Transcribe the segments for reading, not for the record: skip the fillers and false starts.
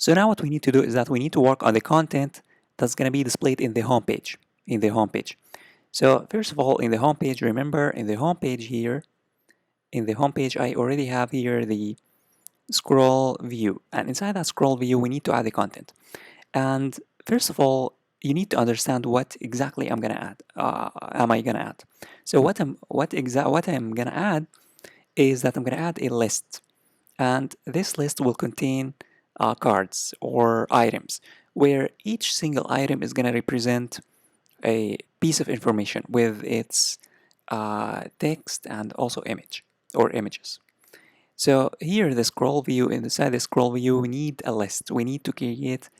So now what we need to do is that we need to work on the content that's going to be displayed in the home page. So first of all, in the home page, remember in the home page here, in the home page, I already have here the scroll view. And inside that scroll view, we need to add the content. And first of all, you need to understand what exactly I'm gonna add. Am I gonna add? So what I'm gonna add is that I'm gonna add a list, and this list will contain cards or items, where each single item is gonna represent a piece of information with its text and also image or images. So here, the scroll view, inside the scroll view, we need a list. We need to create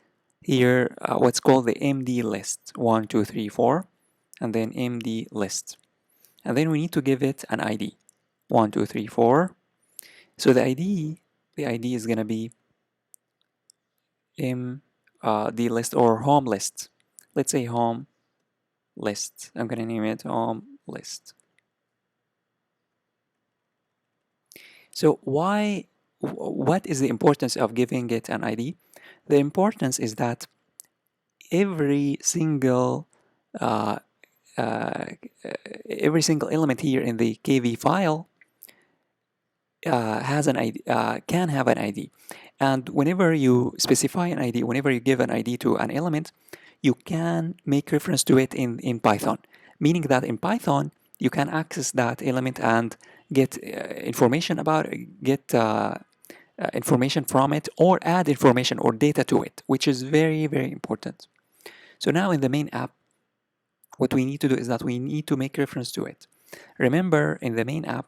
here what's called the MD list, 1, 2, 3, 4, and then MD list. And then we need to give it an ID, 1, 2, 3, 4. So the ID is going to be MD list or home list. Let's say home list. I'm going to name it home list. So what is the importance of giving it an ID? The importance is that every single uh, uh, every single element here in the KV file has an ID, can have an ID. And whenever you specify an ID, whenever you give an ID to an element, you can make reference to it in Python, meaning that in Python, you can access that element and get information about it, get information from it, or add information or data to it, which is very, very important. So now in the main app, what we need to do is that we need to make reference to it. Remember, in the main app,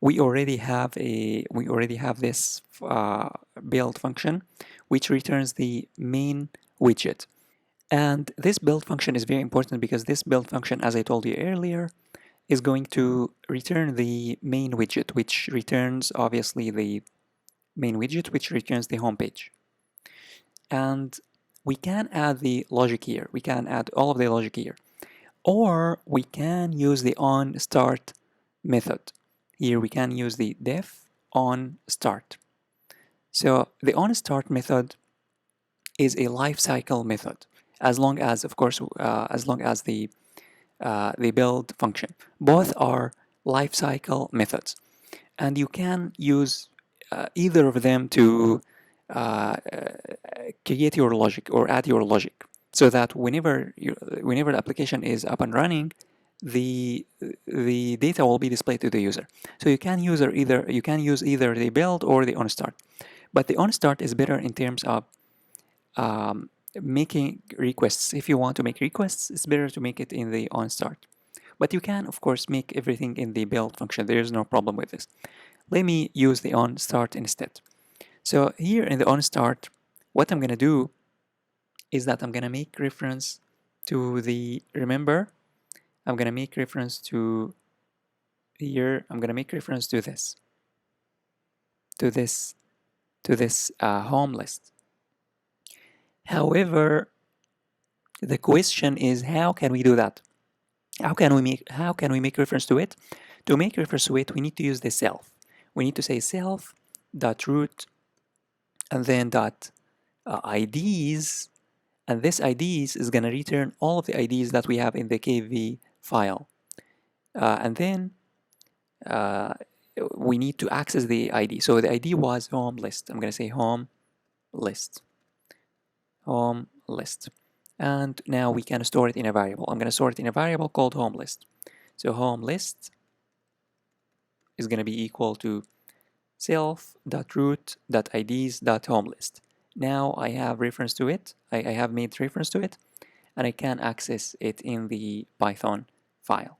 we already have this build function, which returns the main widget. And this build function is very important because this build function, as I told you earlier, is going to return the main widget, which returns obviously the main widget, which returns the home page. And we can add the logic here. We can add all of the logic here. Or we can use the onStart method. Here we can use the def onStart. So the onStart method is a lifecycle method, as long as, of course, as long as the build function. Both are lifecycle methods, and you can use either of them to create your logic or add your logic, so that whenever the application is up and running, the data will be displayed to the user. So you can use either the build or the onStart, but the onStart is better in terms of making requests. If you want to make requests, it's better to make it in the onStart. But you can, of course, make everything in the build function. There is no problem with this. Let me use the onStart instead. So here in the onStart, what I'm going to do is that I'm going to make reference to the, remember, I'm going to make reference to here, I'm going to make reference to this, home list. However, the question is, how can we do that? How can we make reference to it? To make reference to it, we need to use the self. We need to say self.root and then IDs, and this IDs is going to return all of the IDs that we have in the KV file. And then we need to access the ID. So the ID was home list. I'm going to say home list. Home list. And now we can store it in a variable. I'm going to store it in a variable called home list. So home list is going to be equal to self.root.ids.homelist. Now I have reference to it. I have made reference to it, and I can access it in the Python file.